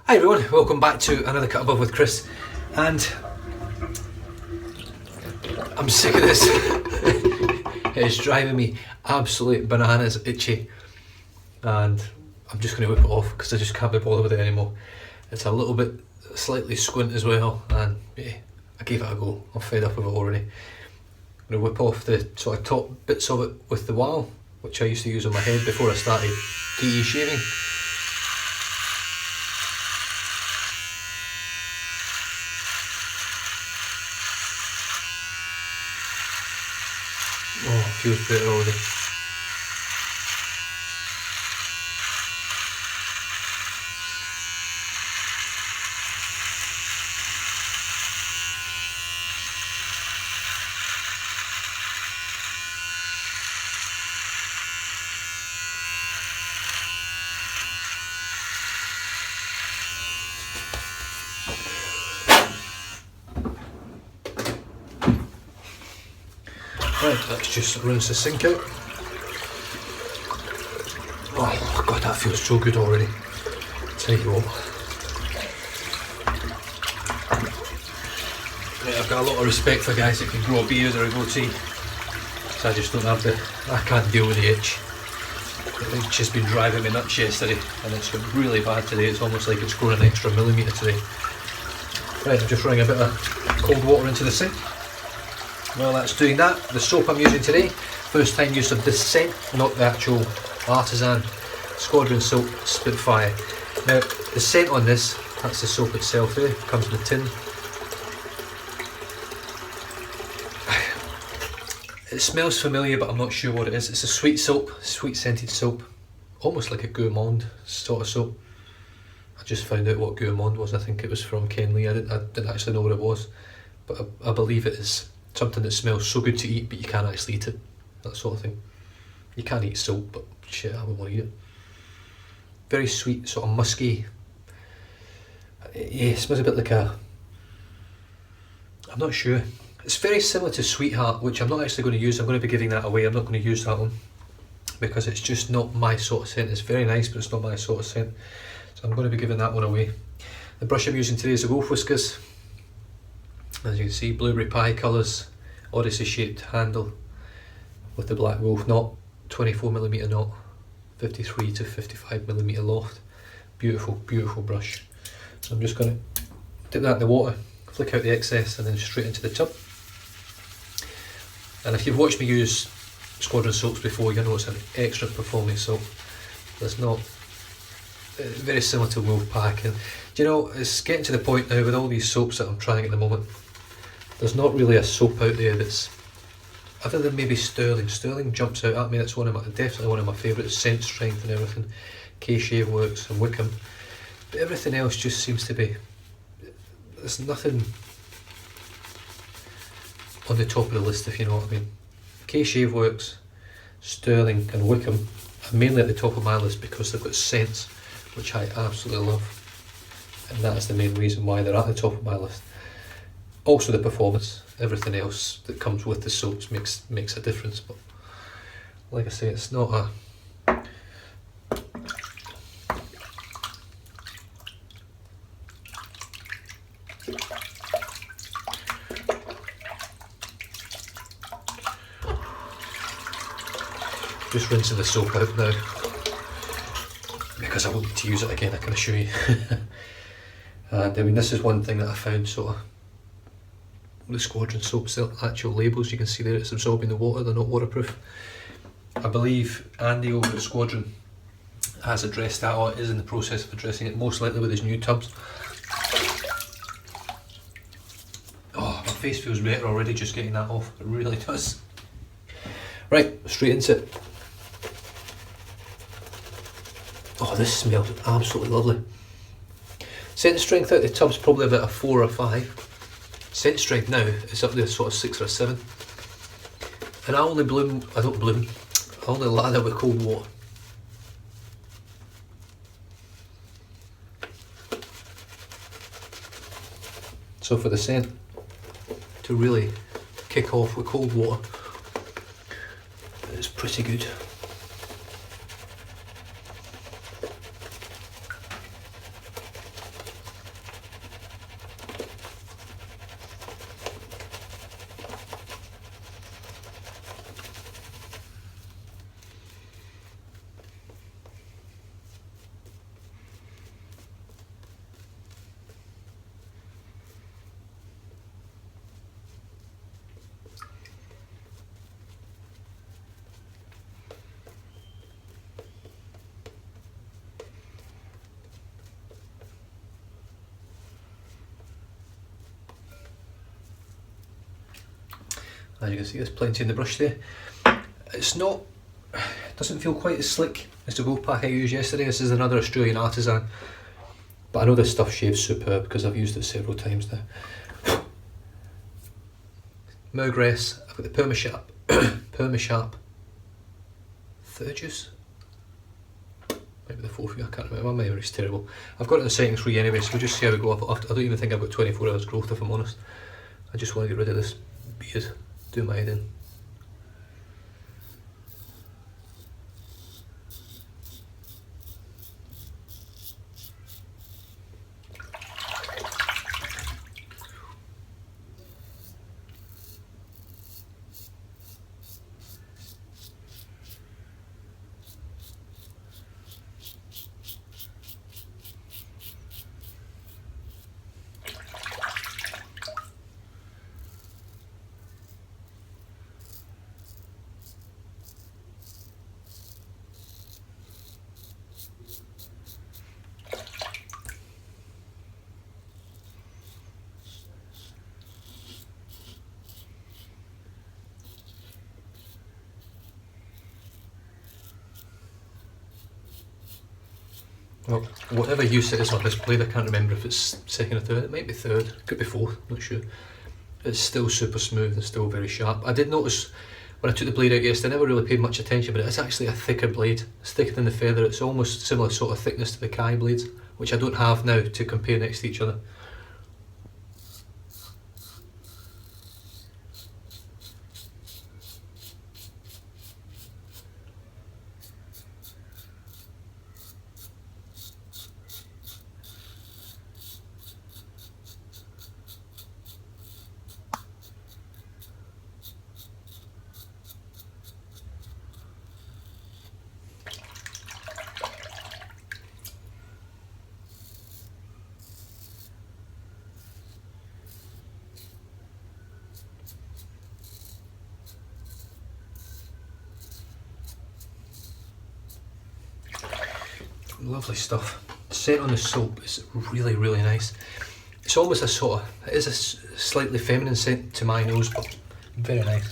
Hi everyone, welcome back to another Cut Above with Chris, and I'm sick of this. It's driving me absolute bananas itchy, and I'm just going to whip it off because I just can't be bothered with it anymore. It's a little bit slightly squint as well, and yeah, I gave it a go. I'm fed up with it already. I'm going to whip off the sort of top bits of it with the wile, which I used to use on my head before I started Goatee shaving. Oh, it feels better already. Right, let's just rinse the sink out. Oh god, that feels so good already. Tell you what. Right, I've got a lot of respect for guys that can grow a beard or a goatee. So I just don't have I can't deal with the itch. It's just been driving me nuts yesterday, and it's got really bad today. It's almost like it's growing an extra millimetre today. Right, I'm just running a bit of cold water into the sink. Well, that's doing that. The soap I'm using today, first time use of this scent, not the actual artisan Squadron soap, Spitfire. Now, the scent on this, that's the soap itself there, comes in a tin. It smells familiar, but I'm not sure what it is. It's a sweet soap, sweet scented soap, almost like a gourmand sort of soap. I just found out what gourmand was. I think it was from Ken Lee. I didn't actually know what it was, but I believe it is something that smells so good to eat, but you can't actually eat it. That sort of thing. You can't eat soap, but shit, I wouldn't want to eat it. Very sweet, sort of musky. Yeah, it smells a bit like I'm not sure. It's very similar to Sweetheart, which I'm not actually going to use. I'm going to be giving that away. I'm not going to use that one because it's just not my sort of scent. It's very nice, but it's not my sort of scent. So I'm going to be giving that one away. The brush I'm using today is a Whiskers. As you can see, blueberry pie colours, Odyssey shaped handle with the black wolf knot, 24mm knot, 53 to 55mm loft. Beautiful, beautiful brush. So I'm just going to dip that in the water, flick out the excess, and then straight into the tub. And if you've watched me use Squadron soaps before, you know it's an extra performing soap. It's not very similar to Wolfpack, and do you know, it's getting to the point now with all these soaps that I'm trying at the moment. There's not really a soap out there that's, other than maybe Sterling. Sterling jumps out at me. That's definitely one of my favourites. Scent strength and everything. K-Shave Works and Wickham. But everything else just seems to be, there's nothing on the top of the list, if you know what I mean. K-Shave Works, Sterling and Wickham are mainly at the top of my list because they've got scents, which I absolutely love. And that's the main reason why they're at the top of my list. Also the performance, everything else that comes with the soaps makes a difference, but like I say, it's not a... Just rinsing the soap out now, because I won't need to use it again, I can assure you. And I mean, this is one thing that I found sort of, the Squadron soaps, the actual labels, you can see there it's absorbing the water, they're not waterproof. I believe Andy over at Squadron has addressed that, or is in the process of addressing it, most likely with his new tubs. Oh, my face feels better already just getting that off, it really does. Right, straight into it. Oh, this smells absolutely lovely. Scent strength out the tub's probably about a 4 or 5. Scent strength now is up there sort of 6 or 7. And I only I only lather with cold water. So for the scent to really kick off with cold water, it's pretty good. As you can see, there's plenty in the brush there. It's not, doesn't feel quite as slick as the wool pack I used yesterday. This is another Australian Artisan, but I know this stuff shaves superb because I've used it several times now. Mergress, I've got the Permasharp, Permasharp third use? Maybe the fourth use, I can't remember, my memory's terrible. I've got it in the settings free anyway, so we'll just see how we go. I don't even think I've got 24 hours growth if I'm honest. I just want to get rid of this beard, do my head in. Well, whatever use it is on this blade, I can't remember if it's second or third. It might be third, could be fourth, not sure. It's still super smooth and still very sharp. I did notice when I took the blade out yesterday, I never really paid much attention, but it's actually a thicker blade. It's thicker than the feather. It's almost similar sort of thickness to the Kai blades, which I don't have now to compare next to each other. Lovely stuff. The scent on the soap is really, really nice. It's almost a sort of, it is a slightly feminine scent to my nose, but very nice.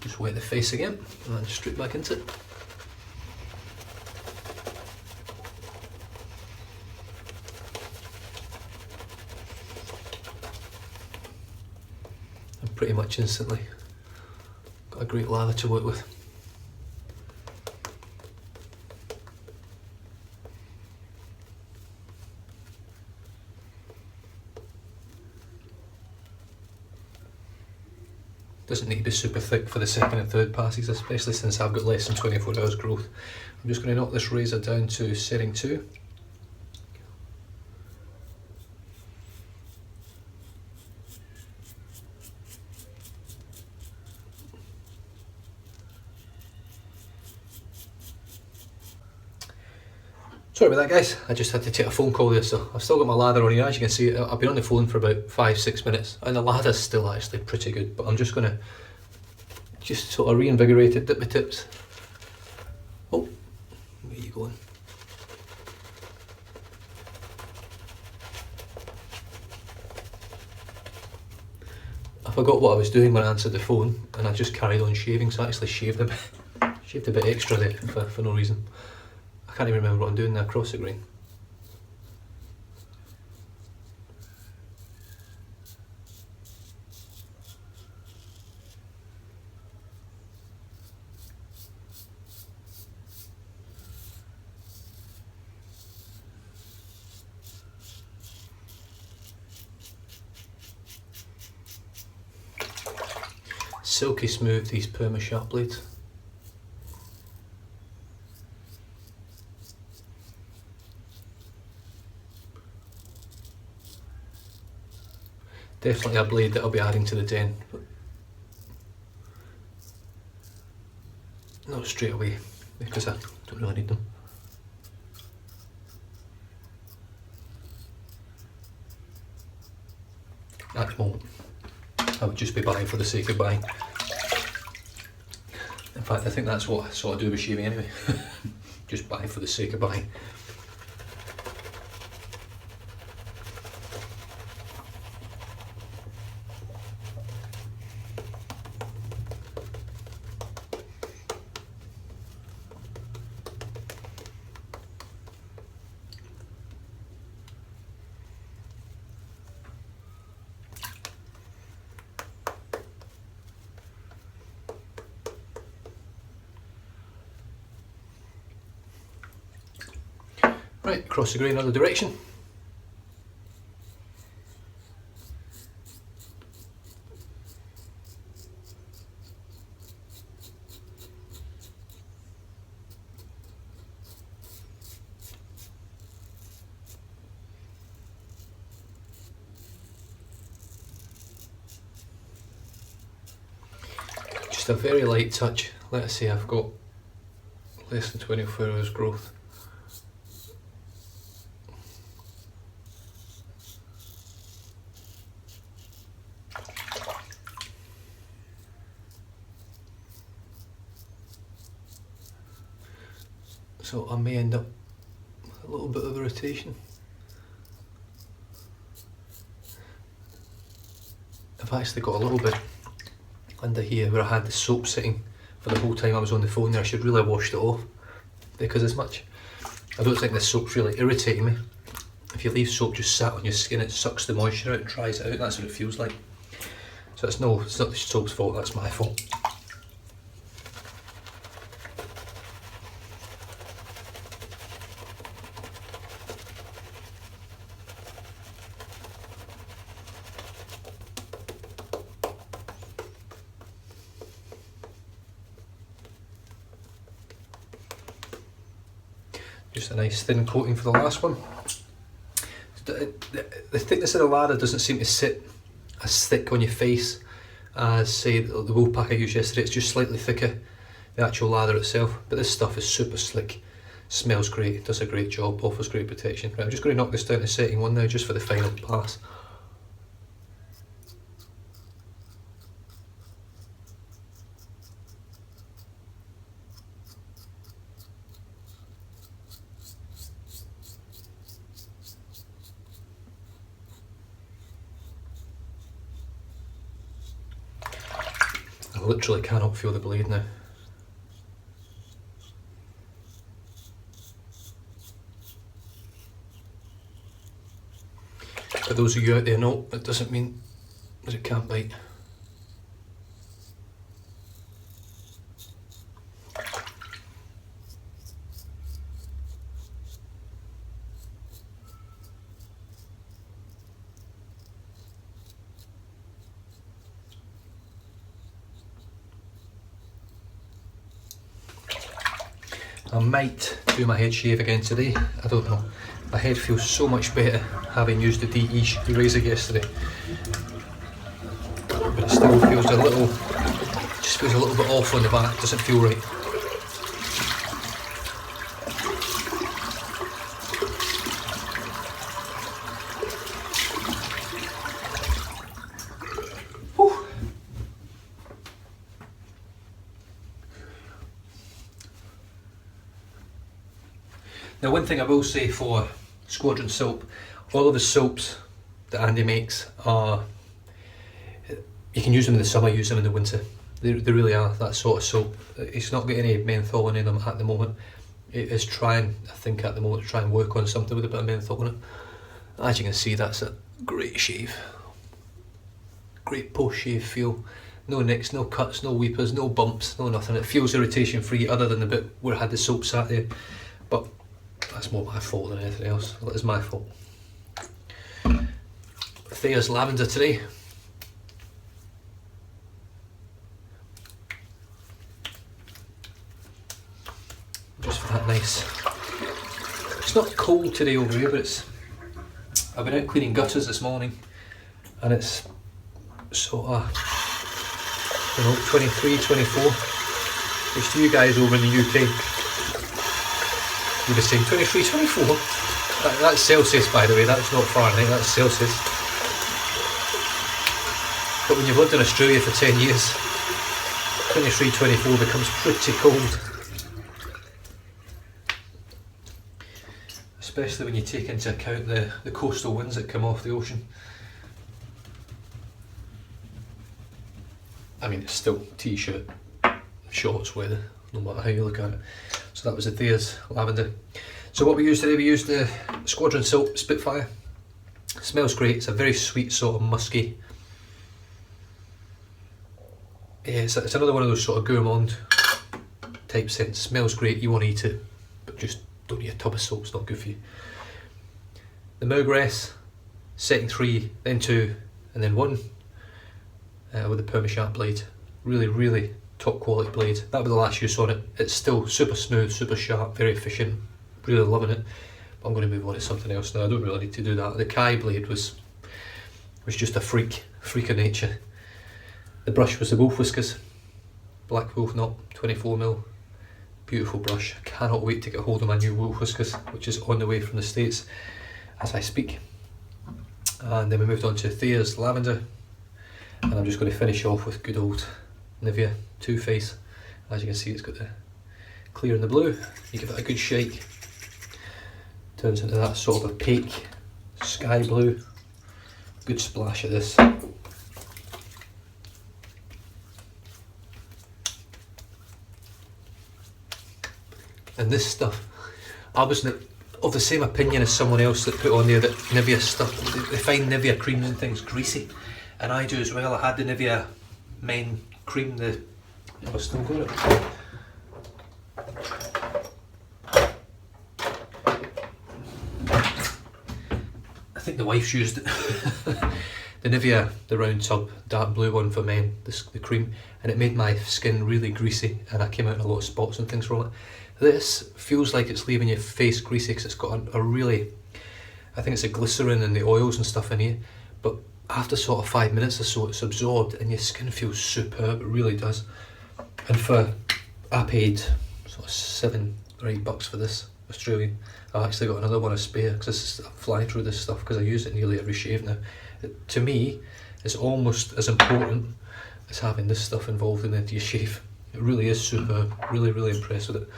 Just wet the face again and then straight back into it. And pretty much instantly got a great lather to work with. Doesn't need to be super thick for the second and third passes, especially since I've got less than 24 hours growth. I'm just going to knock this razor down to setting 2. Sorry about that guys, I just had to take a phone call there, so I've still got my lather on here. As you can see, I've been on the phone for about 5-6 minutes and the lather's still actually pretty good, but I'm just going to just sort of reinvigorate it, dip my tips. Oh, where are you going? I forgot what I was doing when I answered the phone and I just carried on shaving, so I actually shaved a bit extra there for no reason. I can't even remember what I'm doing now across the grain. Silky smooth, these Permasharp blades. Definitely a blade that I'll be adding to the den, but not straight away because I don't really need them. At the moment, I would just be buying for the sake of buying. In fact, I think that's what I sort of do with shaving anyway. Just buy for the sake of buying. Right, across the grain, other direction. Just a very light touch. Let's say I've got less than 24 hours growth. So I may end up with a little bit of a rotation. I've actually got a little bit under here where I had the soap sitting for the whole time I was on the phone there. I should really have washed it off, because I don't think this soap's really irritating me. If you leave soap just sat on your skin, it sucks the moisture out and dries it out. That's what it feels like. So it's not the soap's fault, that's my fault. Just a nice thin coating for the last one. The thickness of the lather doesn't seem to sit as thick on your face as, say, the wool pack I used yesterday. It's just slightly thicker, the actual lather itself. But this stuff is super slick, smells great, does a great job, offers great protection. Right, I'm just going to knock this down to setting 1 now, just for the final pass. I literally cannot feel the blade now. For those of you out there, no, it doesn't mean that it can't bite. I might do my head shave again today, I don't know. My head feels so much better having used the DE razor yesterday. But it still feels a little, just feels a little bit off on the back, doesn't feel right. Now, one thing I will say for Squadron soap, all of the soaps that Andy makes are, you can use them in the summer, use them in the winter. They really are that sort of soap. It's not got any menthol in them at the moment. It is trying, I think at the moment, to try and work on something with a bit of menthol in it. As you can see, that's a great shave. Great post-shave feel. No nicks, no cuts, no weepers, no bumps, no nothing. It feels irritation free other than the bit where I had the soap sat there. But that's more my fault than anything else. That is my fault. Thea's lavender today. Just for that nice. It's not cold today over here, but it's. I've been out cleaning gutters this morning, and it's sort of, you know, 23, 24. Which to you guys over in the UK, you'd be saying 23, 24. That's Celsius, by the way, that's not Fahrenheit, that's Celsius. But when you've lived in Australia for 10 years, 23, 24 becomes pretty cold. Especially when you take into account the coastal winds that come off the ocean. I mean, it's still t-shirt, shorts weather, no matter how you look at it. So that was the Thea's lavender. So what we used today, we used the Squadron soap Spitfire. Smells great, it's a very sweet sort of musky. Yeah, it's another one of those sort of gourmand type scents. Smells great, you want to eat it, but just don't need a tub of soap, it's not good for you. The Mergress, setting 3, then 2, and then 1 with the Permasharp blade. Really top quality blade. That was the last use on it. It's still super smooth, super sharp, very efficient, really loving it. But I'm going to move on to something else now. I don't really need to do that. The Kai blade was just a freak of nature. The brush was the Wolf Whiskers, Black Wolf knot, 24mm. Beautiful brush. I cannot wait to get hold of my new Wolf Whiskers, which is on the way from the States as I speak. And then we moved on to Thea's Lavender, and I'm just going to finish off with good old Nivea Too Faced. As you can see, it's got the clear and the blue. You give it a good shake, turns into that sort of opaque sky blue. Good splash of this. And this stuff, I was of the same opinion as someone else that put on there that Nivea stuff, they find Nivea creams and things greasy, and I do as well. I had the Nivea Men cream, I've still got it. I think the wife's used it. The Nivea, the round tub, dark blue one for men, the cream, and it made my skin really greasy, and I came out in a lot of spots and things from it. This feels like it's leaving your face greasy because it's got a really, I think it's a glycerin and the oils and stuff in here, but after sort of 5 minutes or so it's absorbed and your skin feels superb, it really does. And I paid sort of $7 or $8 for this, Australian. I've actually got another one to spare because I'm flying through this stuff because I use it nearly every shave now. To me, it's almost as important as having this stuff involved in your shave. It really is superb, really impressed with it.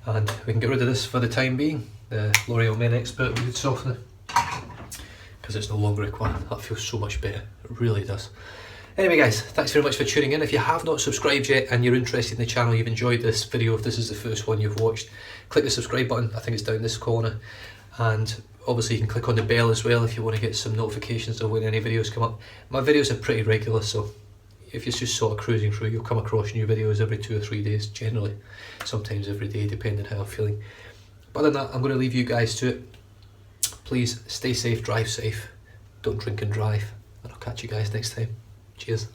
And we can get rid of this for the time being, the L'Oreal Men Expert Mood Softener, because it's no longer required. That feels so much better, it really does. Anyway guys, thanks very much for tuning in. If you have not subscribed yet and you're interested in the channel, you've enjoyed this video, if this is the first one you've watched, click the subscribe button, I think it's down this corner, and obviously you can click on the bell as well if you want to get some notifications of when any videos come up. My videos are pretty regular, so if you're just sort of cruising through, you'll come across new videos every 2 or 3 days, generally. Sometimes every day, depending how I'm feeling. But other than that, I'm going to leave you guys to it. Please stay safe, drive safe, don't drink and drive, and I'll catch you guys next time. Cheers.